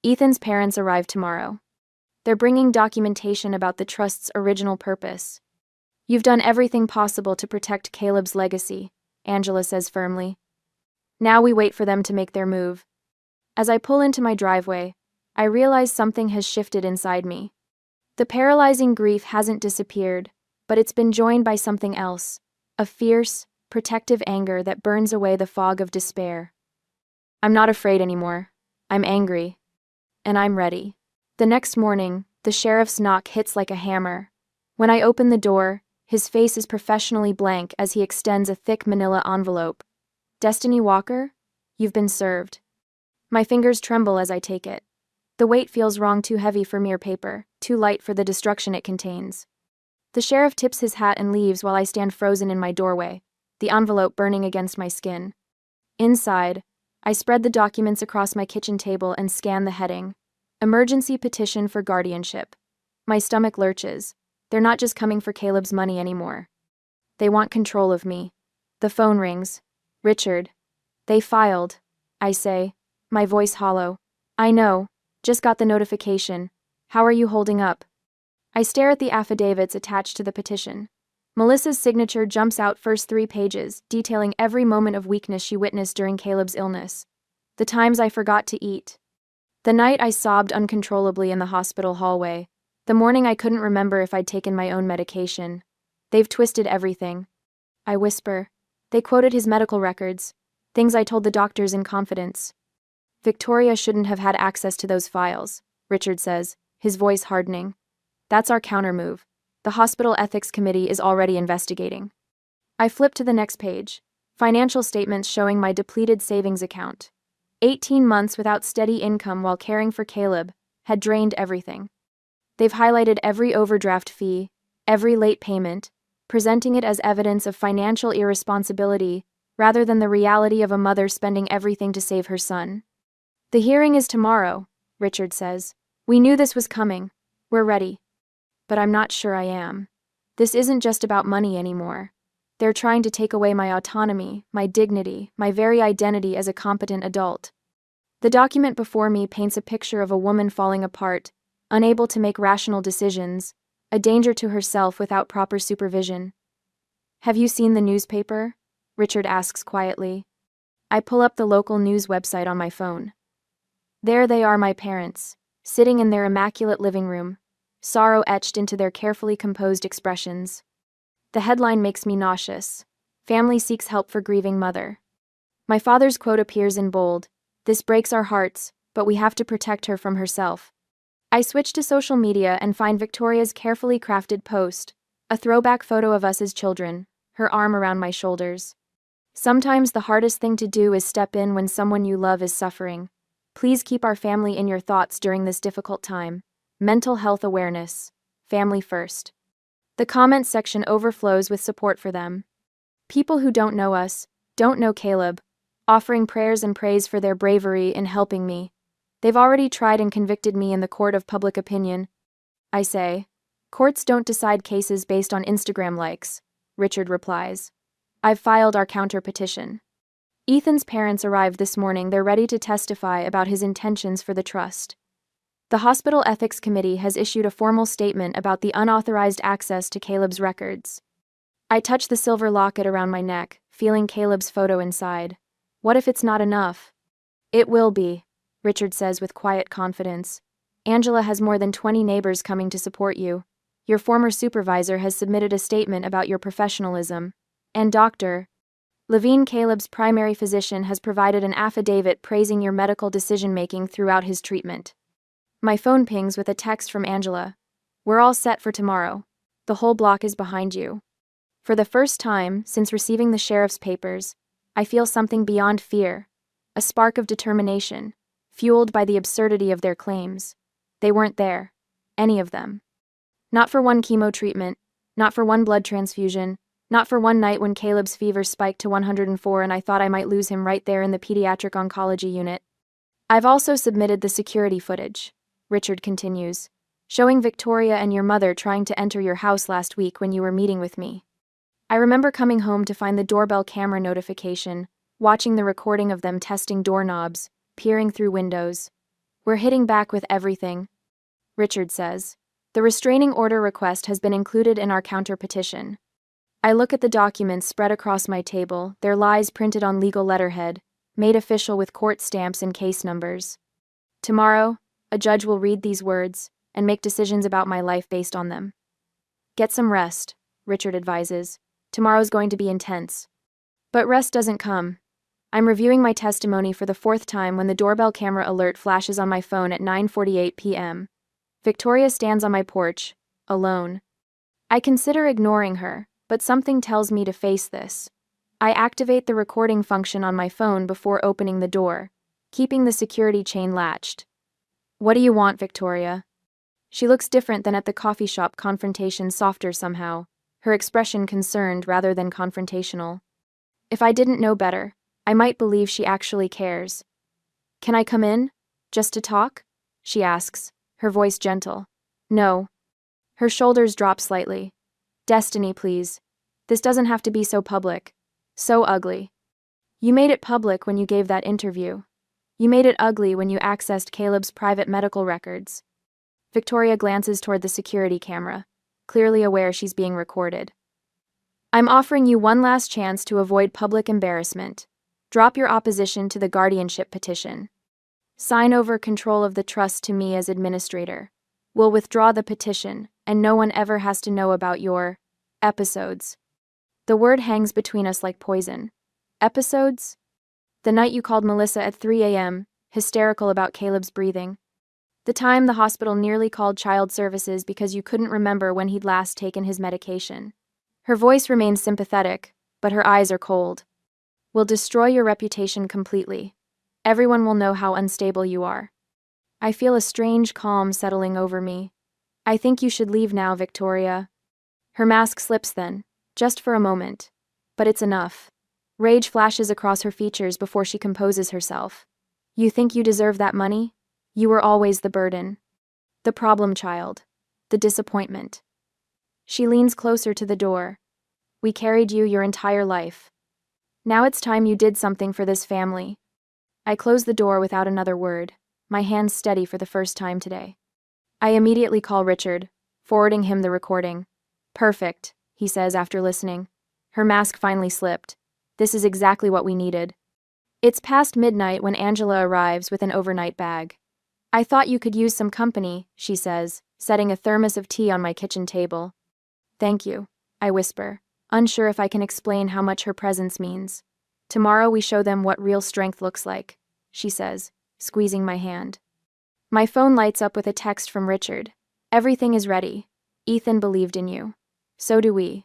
Ethan's parents arrive tomorrow. They're bringing documentation about the trust's original purpose. You've done everything possible to protect Caleb's legacy, Angela says firmly. Now we wait for them to make their move. As I pull into my driveway, I realize something has shifted inside me. The paralyzing grief hasn't disappeared, but it's been joined by something else, a fierce, protective anger that burns away the fog of despair. I'm not afraid anymore. I'm angry. And I'm ready. The next morning, the sheriff's knock hits like a hammer. When I open the door, his face is professionally blank as he extends a thick manila envelope. Destiny Walker? You've been served. My fingers tremble as I take it. The weight feels wrong, too heavy for mere paper, too light for the destruction it contains. The sheriff tips his hat and leaves while I stand frozen in my doorway, the envelope burning against my skin. Inside, I spread the documents across my kitchen table and scan the heading. Emergency petition for guardianship. My stomach lurches. They're not just coming for Caleb's money anymore. They want control of me. The phone rings. Richard. They filed, I say, my voice hollow. I know. Just got the notification. How are you holding up? I stare at the affidavits attached to the petition. Melissa's signature jumps out first 3 pages, detailing every moment of weakness she witnessed during Caleb's illness. The times I forgot to eat. The night I sobbed uncontrollably in the hospital hallway. The morning I couldn't remember if I'd taken my own medication. They've twisted everything. I whisper. They quoted his medical records. Things I told the doctors in confidence. Victoria shouldn't have had access to those files, Richard says, his voice hardening. That's our countermove. The hospital ethics committee is already investigating. I flip to the next page. Financial statements showing my depleted savings account. 18 months without steady income while caring for Caleb had drained everything. They've highlighted every overdraft fee, every late payment, presenting it as evidence of financial irresponsibility rather than the reality of a mother spending everything to save her son. The hearing is tomorrow, Richard says. We knew this was coming. We're ready. But I'm not sure I am. This isn't just about money anymore. They're trying to take away my autonomy, my dignity, my very identity as a competent adult. The document before me paints a picture of a woman falling apart, unable to make rational decisions, a danger to herself without proper supervision. Have you seen the newspaper? Richard asks quietly. I pull up the local news website on my phone. There they are, my parents, sitting in their immaculate living room, sorrow etched into their carefully composed expressions. The headline makes me nauseous. Family seeks help for grieving mother. My father's quote appears in bold. This breaks our hearts, but we have to protect her from herself. I switch to social media and find Victoria's carefully crafted post, a throwback photo of us as children, her arm around my shoulders. Sometimes the hardest thing to do is step in when someone you love is suffering. Please keep our family in your thoughts during this difficult time. Mental health awareness. Family first. The comments section overflows with support for them. People who don't know us, don't know Caleb, offering prayers and praise for their bravery in helping me. They've already tried and convicted me in the court of public opinion. I say. Courts don't decide cases based on Instagram likes, Richard replies. I've filed our counter petition. Ethan's parents arrived this morning. They're ready to testify about his intentions for the trust. The hospital ethics committee has issued a formal statement about the unauthorized access to Caleb's records. I touch the silver locket around my neck, feeling Caleb's photo inside. What if it's not enough? It will be, Richard says with quiet confidence. Angela has more than 20 neighbors coming to support you. Your former supervisor has submitted a statement about your professionalism. And Dr. Levine, Caleb's primary physician, has provided an affidavit praising your medical decision-making throughout his treatment. My phone pings with a text from Angela. We're all set for tomorrow. The whole block is behind you. For the first time since receiving the sheriff's papers, I feel something beyond fear, a spark of determination, fueled by the absurdity of their claims. They weren't there, any of them. Not for one chemo treatment, not for one blood transfusion, not for one night when Caleb's fever spiked to 104 and I thought I might lose him right there in the pediatric oncology unit. I've also submitted the security footage, Richard continues. showing Victoria and your mother trying to enter your house last week when you were meeting with me. I remember coming home to find the doorbell camera notification, watching the recording of them testing doorknobs, peering through windows. We're hitting back with everything, Richard says. The restraining order request has been included in our counter petition. I look at the documents spread across my table, their lies printed on legal letterhead, made official with court stamps and case numbers. Tomorrow, a judge will read these words and make decisions about my life based on them. Get some rest, Richard advises. Tomorrow's going to be intense. But rest doesn't come. I'm reviewing my testimony for the fourth time when the doorbell camera alert flashes on my phone at 9:48 p.m. Victoria stands on my porch, alone. I consider ignoring her, but something tells me to face this. I activate the recording function on my phone before opening the door, keeping the security chain latched. What do you want, Victoria? She looks different than at the coffee shop confrontation, softer somehow, her expression concerned rather than confrontational. If I didn't know better, I might believe she actually cares. Can I come in? Just to talk? She asks, her voice gentle. No. Her shoulders drop slightly. Destiny, please. This doesn't have to be so public. So ugly. You made it public when you gave that interview. You made it ugly when you accessed Caleb's private medical records. Victoria glances toward the security camera, clearly aware she's being recorded. I'm offering you one last chance to avoid public embarrassment. Drop your opposition to the guardianship petition. Sign over control of the trust to me as administrator. We'll withdraw the petition, and no one ever has to know about your episodes. The word hangs between us like poison. Episodes? The night you called Melissa at 3 a.m., hysterical about Caleb's breathing. The time the hospital nearly called child services because you couldn't remember when he'd last taken his medication. Her voice remains sympathetic, but her eyes are cold. We'll destroy your reputation completely. Everyone will know how unstable you are. I feel a strange calm settling over me. I think you should leave now, Victoria. Her mask slips then, just for a moment. But it's enough. Rage flashes across her features before she composes herself. You think you deserve that money? You were always the burden. The problem child. The disappointment. She leans closer to the door. We carried you your entire life. Now it's time you did something for this family. I close the door without another word, my hands steady for the first time today. I immediately call Richard, forwarding him the recording. Perfect, he says after listening. Her mask finally slipped. This is exactly what we needed. It's past midnight when Angela arrives with an overnight bag. I thought you could use some company, she says, setting a thermos of tea on my kitchen table. Thank you, I whisper, unsure if I can explain how much her presence means. Tomorrow we show them what real strength looks like, she says, squeezing my hand. My phone lights up with a text from Richard. Everything is ready. Ethan believed in you. So do we.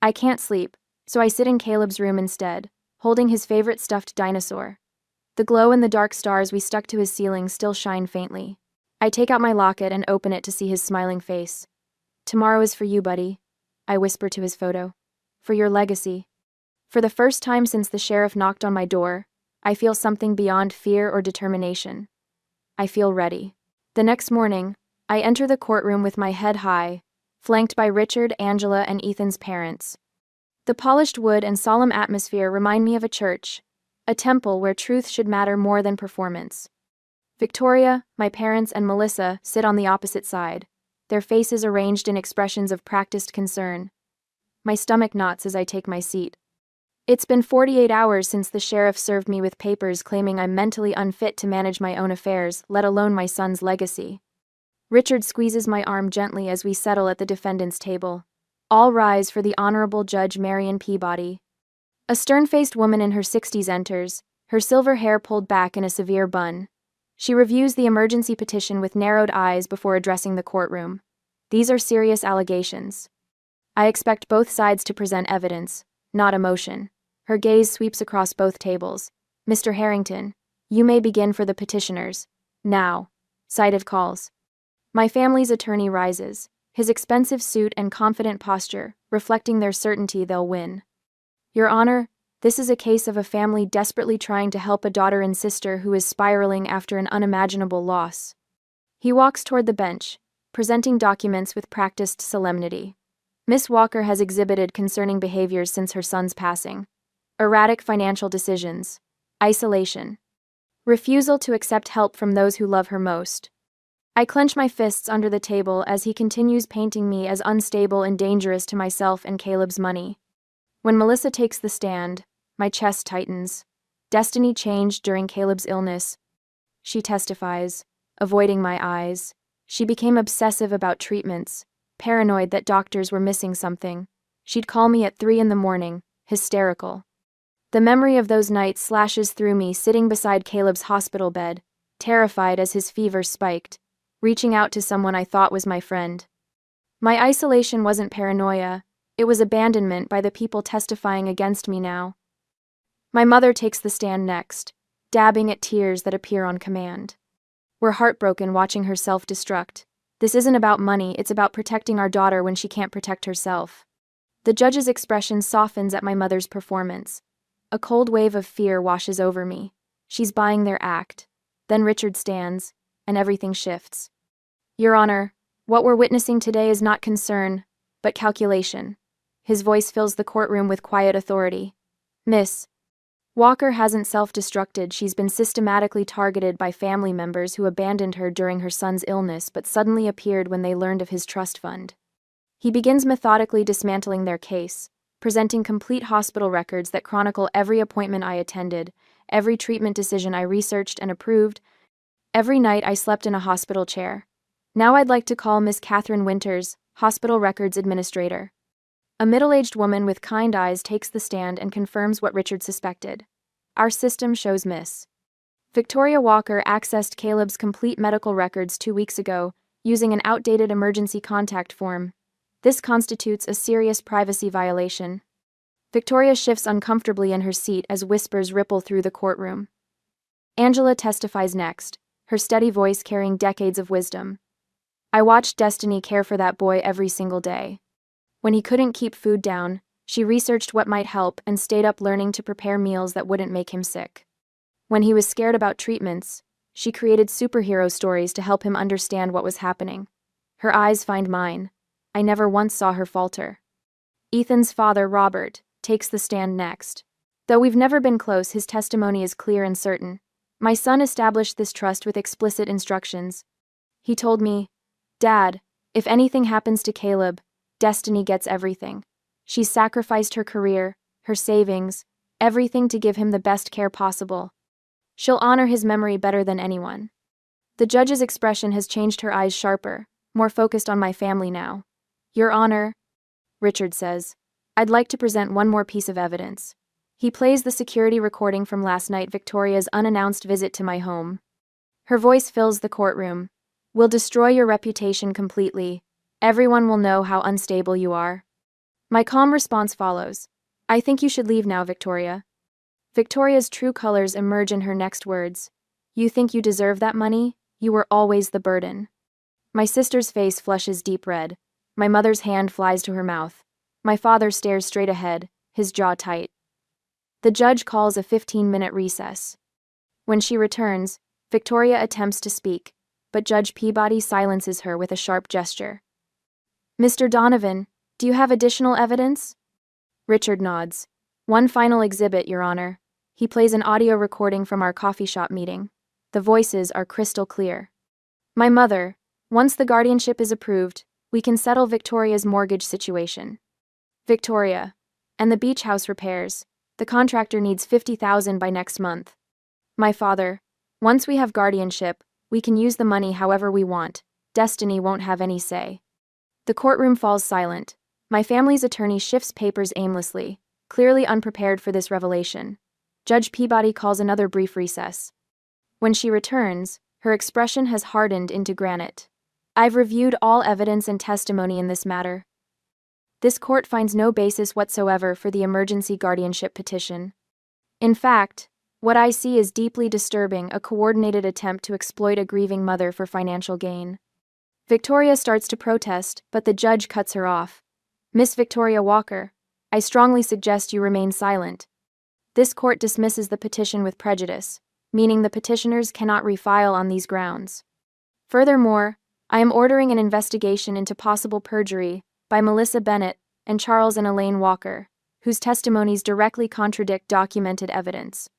I can't sleep, so I sit in Caleb's room instead, holding his favorite stuffed dinosaur. The glow-in-the-dark stars we stuck to his ceiling still shine faintly. I take out my locket and open it to see his smiling face. Tomorrow is for you, buddy, I whisper to his photo. For your legacy. For the first time since the sheriff knocked on my door, I feel something beyond fear or determination. I feel ready. The next morning, I enter the courtroom with my head high, flanked by Richard, Angela, and Ethan's parents. The polished wood and solemn atmosphere remind me of a church, a temple where truth should matter more than performance. Victoria, my parents, and Melissa sit on the opposite side, their faces arranged in expressions of practiced concern. My stomach knots as I take my seat. It's been 48 hours since the sheriff served me with papers claiming I'm mentally unfit to manage my own affairs, let alone my son's legacy. Richard squeezes my arm gently as we settle at the defendant's table. All rise for the Honorable Judge Marion Peabody. A stern-faced woman in her 60s enters, her silver hair pulled back in a severe bun. She reviews the emergency petition with narrowed eyes before addressing the courtroom. These are serious allegations. I expect both sides to present evidence, not emotion. Her gaze sweeps across both tables. Mr. Harrington, you may begin for the petitioners. Now. Cited calls. My family's attorney rises, his expensive suit and confident posture reflecting their certainty they'll win. Your Honor, this is a case of a family desperately trying to help a daughter and sister who is spiraling after an unimaginable loss. He walks toward the bench, presenting documents with practiced solemnity. Miss Walker has exhibited concerning behaviors since her son's passing. Erratic financial decisions. Isolation. Refusal to accept help from those who love her most. I clench my fists under the table as he continues painting me as unstable and dangerous to myself and Caleb's money. When Melissa takes the stand, my chest tightens. Destiny changed during Caleb's illness. She testifies, avoiding my eyes. She became obsessive about treatments, paranoid that doctors were missing something. She'd call me at 3 a.m, hysterical. The memory of those nights slashes through me sitting beside Caleb's hospital bed, terrified as his fever spiked, reaching out to someone I thought was my friend. My isolation wasn't paranoia, it was abandonment by the people testifying against me now. My mother takes the stand next, dabbing at tears that appear on command. We're heartbroken watching her self-destruct. This isn't about money, it's about protecting our daughter when she can't protect herself. The judge's expression softens at my mother's performance. A cold wave of fear washes over me. She's buying their act. Then Richard stands, and everything shifts. Your Honor, what we're witnessing today is not concern, but calculation. His voice fills the courtroom with quiet authority. Miss Walker hasn't self-destructed, she's been systematically targeted by family members who abandoned her during her son's illness but suddenly appeared when they learned of his trust fund. He begins methodically dismantling their case, presenting complete hospital records that chronicle every appointment I attended, every treatment decision I researched and approved, every night I slept in a hospital chair. Now I'd like to call Miss Catherine Winters, Hospital Records Administrator. A middle-aged woman with kind eyes takes the stand and confirms what Richard suspected. Our system shows Miss Victoria Walker accessed Caleb's complete medical records 2 weeks ago, using an outdated emergency contact form. This constitutes a serious privacy violation. Victoria shifts uncomfortably in her seat as whispers ripple through the courtroom. Angela testifies next, her steady voice carrying decades of wisdom. I watched Destiny care for that boy every single day. When he couldn't keep food down, she researched what might help and stayed up learning to prepare meals that wouldn't make him sick. When he was scared about treatments, she created superhero stories to help him understand what was happening. Her eyes find mine. I never once saw her falter. Ethan's father, Robert, takes the stand next. Though we've never been close, his testimony is clear and certain. My son established this trust with explicit instructions. He told me, Dad, if anything happens to Caleb, Destiny gets everything. She's sacrificed her career, her savings, everything to give him the best care possible. She'll honor his memory better than anyone. The judge's expression has changed, her eyes sharper, more focused on my family now. Your Honor, Richard says, I'd like to present one more piece of evidence. He plays the security recording from last night, Victoria's unannounced visit to my home. Her voice fills the courtroom. We'll destroy your reputation completely. Everyone will know how unstable you are. My calm response follows. I think you should leave now, Victoria. Victoria's true colors emerge in her next words. You think you deserve that money? You were always the burden. My sister's face flushes deep red. My mother's hand flies to her mouth. My father stares straight ahead, his jaw tight. The judge calls a 15-minute recess. When she returns, Victoria attempts to speak, but Judge Peabody silences her with a sharp gesture. Mr. Donovan, do you have additional evidence? Richard nods. One final exhibit, Your Honor. He plays an audio recording from our coffee shop meeting. The voices are crystal clear. My mother, once the guardianship is approved, we can settle Victoria's mortgage situation. Victoria, and the beach house repairs. The contractor needs $50,000 by next month. My father, once we have guardianship, we can use the money however we want. Destiny won't have any say. The courtroom falls silent. My family's attorney shifts papers aimlessly, clearly unprepared for this revelation. Judge Peabody calls another brief recess. When she returns, her expression has hardened into granite. I've reviewed all evidence and testimony in this matter. This court finds no basis whatsoever for the emergency guardianship petition. In fact, what I see is deeply disturbing, a coordinated attempt to exploit a grieving mother for financial gain. Victoria starts to protest, but the judge cuts her off. Miss Victoria Walker, I strongly suggest you remain silent. This court dismisses the petition with prejudice, meaning the petitioners cannot refile on these grounds. Furthermore, I am ordering an investigation into possible perjury by Melissa Bennett and Charles and Elaine Walker, whose testimonies directly contradict documented evidence.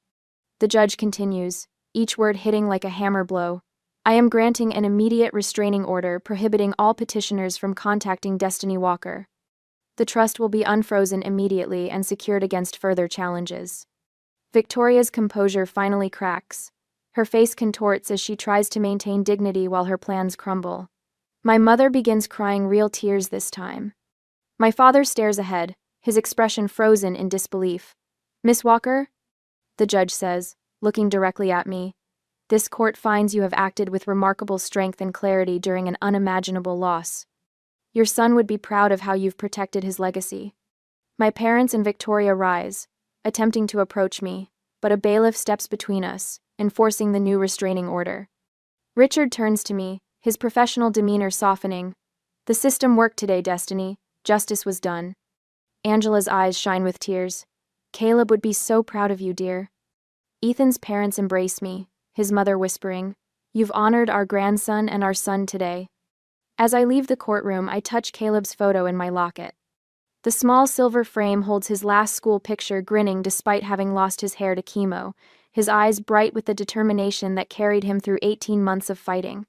The judge continues, each word hitting like a hammer blow. I am granting an immediate restraining order prohibiting all petitioners from contacting Destiny Walker. The trust will be unfrozen immediately and secured against further challenges. Victoria's composure finally cracks. Her face contorts as she tries to maintain dignity while her plans crumble. My mother begins crying real tears this time. My father stares ahead, his expression frozen in disbelief. Miss Walker? The judge says, looking directly at me. This court finds you have acted with remarkable strength and clarity during an unimaginable loss. Your son would be proud of how you've protected his legacy. My parents and Victoria rise, attempting to approach me, but a bailiff steps between us, enforcing the new restraining order. Richard turns to me, his professional demeanor softening. The system worked today, Destiny. Justice was done. Angela's eyes shine with tears. Caleb would be so proud of you, dear. Ethan's parents embrace me, his mother whispering, You've honored our grandson and our son today. As I leave the courtroom, I touch Caleb's photo in my locket. The small silver frame holds his last school picture, grinning despite having lost his hair to chemo, his eyes bright with the determination that carried him through 18 months of fighting.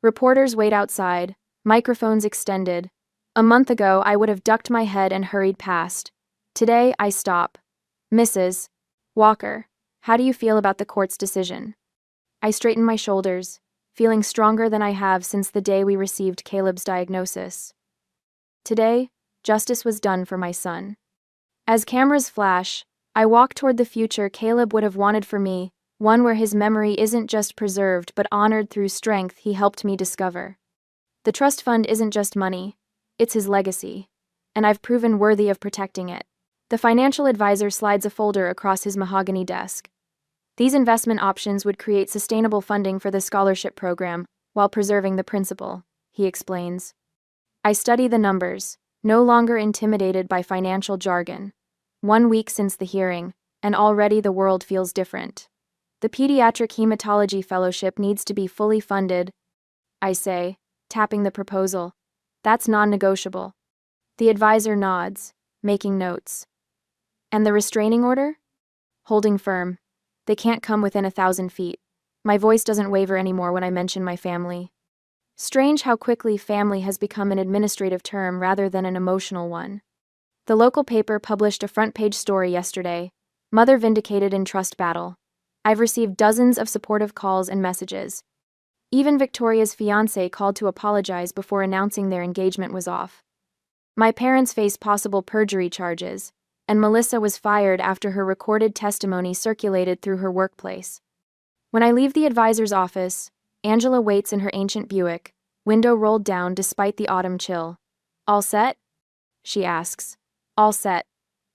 Reporters wait outside, microphones extended. A month ago, I would have ducked my head and hurried past. Today, I stop. Mrs. Walker, how do you feel about the court's decision? I straighten my shoulders, feeling stronger than I have since the day we received Caleb's diagnosis. Today, justice was done for my son. As cameras flash, I walk toward the future Caleb would have wanted for me, one where his memory isn't just preserved but honored through strength he helped me discover. The trust fund isn't just money, it's his legacy, and I've proven worthy of protecting it. The financial advisor slides a folder across his mahogany desk. These investment options would create sustainable funding for the scholarship program while preserving the principal, he explains. I study the numbers, no longer intimidated by financial jargon. 1 week since the hearing, and already the world feels different. The Pediatric Hematology Fellowship needs to be fully funded, I say, tapping the proposal. That's non-negotiable. The advisor nods, making notes. And the restraining order? Holding firm. They can't come within 1,000 feet. My voice doesn't waver anymore when I mention my family. Strange how quickly family has become an administrative term rather than an emotional one. The local paper published a front-page story yesterday, Mother Vindicated in Trust Battle. I've received dozens of supportive calls and messages. Even Victoria's fiancé called to apologize before announcing their engagement was off. My parents face possible perjury charges, and Melissa was fired after her recorded testimony circulated through her workplace. When I leave the advisor's office, Angela waits in her ancient Buick, window rolled down despite the autumn chill. All set? She asks. All set.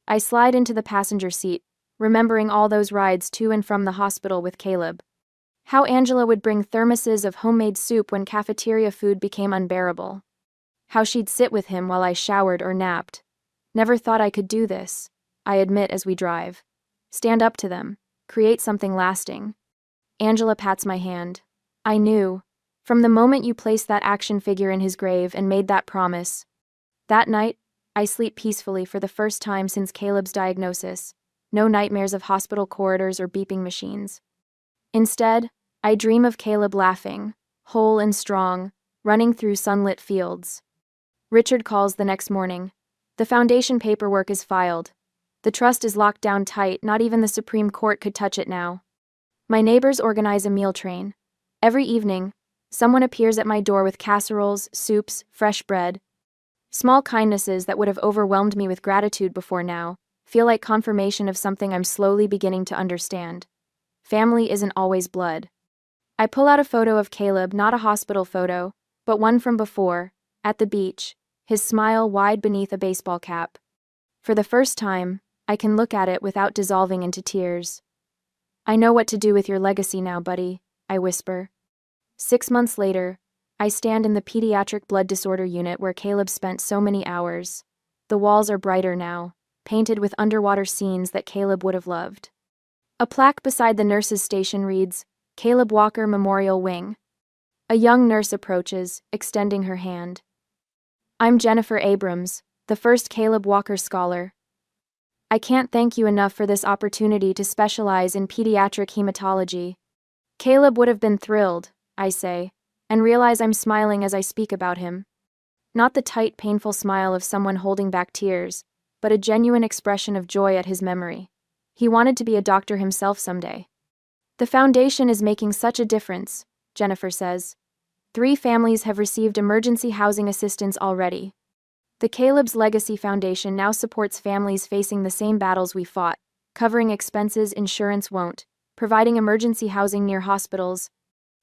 I slide into the passenger seat, remembering all those rides to and from the hospital with Caleb. How Angela would bring thermoses of homemade soup when cafeteria food became unbearable. How she'd sit with him while I showered or napped. Never thought I could do this, I admit as we drive. Stand up to them. Create something lasting. Angela pats my hand. I knew. From the moment you placed that action figure in his grave and made that promise. That night, I sleep peacefully for the first time since Caleb's diagnosis. No nightmares of hospital corridors or beeping machines. Instead, I dream of Caleb laughing, whole and strong, running through sunlit fields. Richard calls the next morning. The foundation paperwork is filed. The trust is locked down tight, not even the Supreme Court could touch it now. My neighbors organize a meal train. Every evening, someone appears at my door with casseroles, soups, fresh bread. Small kindnesses that would have overwhelmed me with gratitude before now feel like confirmation of something I'm slowly beginning to understand. Family isn't always blood. I pull out a photo of Caleb, not a hospital photo, but one from before, at the beach, his smile wide beneath a baseball cap. For the first time, I can look at it without dissolving into tears. I know what to do with your legacy now, buddy, I whisper. 6 months later, I stand in the pediatric blood disorder unit where Caleb spent so many hours. The walls are brighter now, painted with underwater scenes that Caleb would have loved. A plaque beside the nurse's station reads, Caleb Walker Memorial Wing. A young nurse approaches, extending her hand. I'm Jennifer Abrams, the first Caleb Walker scholar. I can't thank you enough for this opportunity to specialize in pediatric hematology. Caleb would have been thrilled, I say, and realize I'm smiling as I speak about him. Not the tight, painful smile of someone holding back tears, but a genuine expression of joy at his memory. He wanted to be a doctor himself someday. The foundation is making such a difference, Jennifer says. 3 families have received emergency housing assistance already. The Caleb's Legacy Foundation now supports families facing the same battles we fought, covering expenses insurance won't, providing emergency housing near hospitals,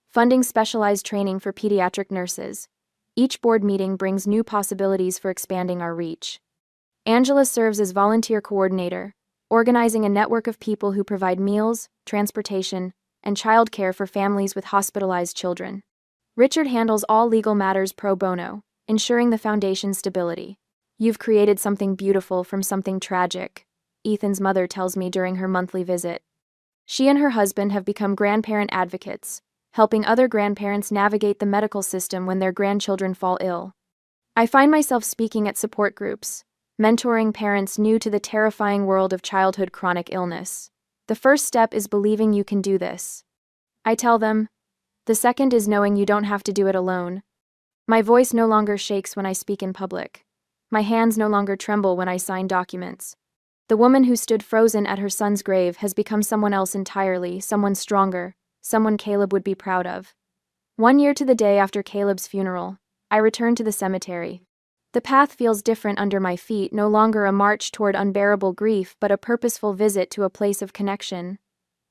funding specialized training for pediatric nurses. Each board meeting brings new possibilities for expanding our reach. Angela serves as volunteer coordinator, organizing a network of people who provide meals, transportation, and childcare for families with hospitalized children. Richard handles all legal matters pro bono, ensuring the foundation's stability. You've created something beautiful from something tragic, Ethan's mother tells me during her monthly visit. She and her husband have become grandparent advocates, helping other grandparents navigate the medical system when their grandchildren fall ill. I find myself speaking at support groups, mentoring parents new to the terrifying world of childhood chronic illness. The first step is believing you can do this, I tell them. The second is knowing you don't have to do it alone. My voice no longer shakes when I speak in public. My hands no longer tremble when I sign documents. The woman who stood frozen at her son's grave has become someone else entirely, someone stronger, someone Caleb would be proud of. 1 year to the day after Caleb's funeral, I return to the cemetery. The path feels different under my feet, no longer a march toward unbearable grief, but a purposeful visit to a place of connection.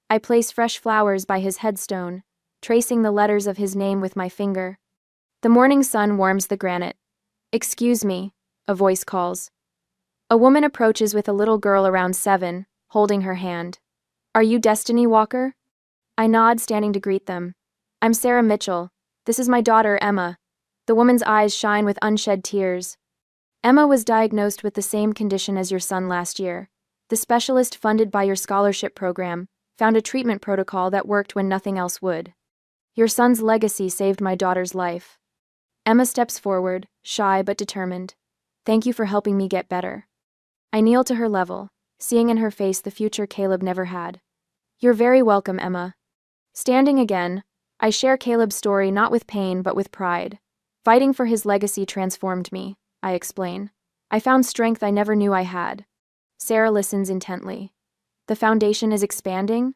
I place fresh flowers by his headstone, tracing the letters of his name with my finger. The morning sun warms the granite. Excuse me, a voice calls. A woman approaches with a little girl around 7, holding her hand. Are you Destiny Walker? I nod, standing to greet them. I'm Sarah Mitchell. This is my daughter, Emma. The woman's eyes shine with unshed tears. Emma was diagnosed with the same condition as your son last year. The specialist funded by your scholarship program found a treatment protocol that worked when nothing else would. Your son's legacy saved my daughter's life. Emma steps forward, shy but determined. Thank you for helping me get better. I kneel to her level, seeing in her face the future Caleb never had. You're very welcome, Emma. Standing again, I share Caleb's story not with pain but with pride. Fighting for his legacy transformed me, I explain. I found strength I never knew I had. Sarah listens intently. The foundation is expanding?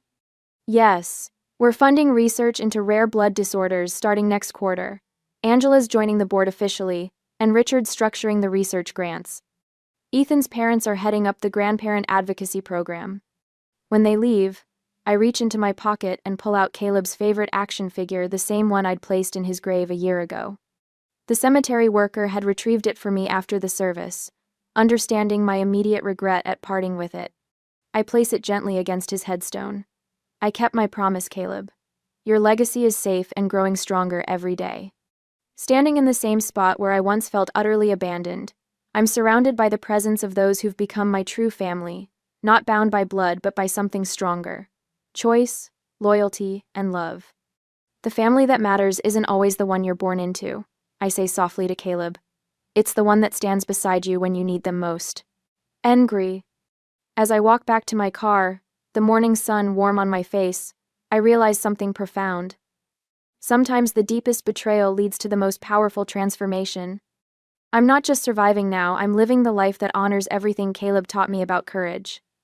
Yes. We're funding research into rare blood disorders starting next quarter. Angela's joining the board officially, and Richard's structuring the research grants. Ethan's parents are heading up the grandparent advocacy program. When they leave, I reach into my pocket and pull out Caleb's favorite action figure, the same one I'd placed in his grave a year ago. The cemetery worker had retrieved it for me after the service, understanding my immediate regret at parting with it. I place it gently against his headstone. I kept my promise, Caleb. Your legacy is safe and growing stronger every day. Standing in the same spot where I once felt utterly abandoned, I'm surrounded by the presence of those who've become my true family, not bound by blood but by something stronger. Choice, loyalty, and love. The family that matters isn't always the one you're born into, I say softly to Caleb. It's the one that stands beside you when you need them most. Angry. As I walk back to my car, the morning sun warm on my face, I realize something profound. Sometimes the deepest betrayal leads to the most powerful transformation. I'm not just surviving now, I'm living the life that honors everything Caleb taught me about courage.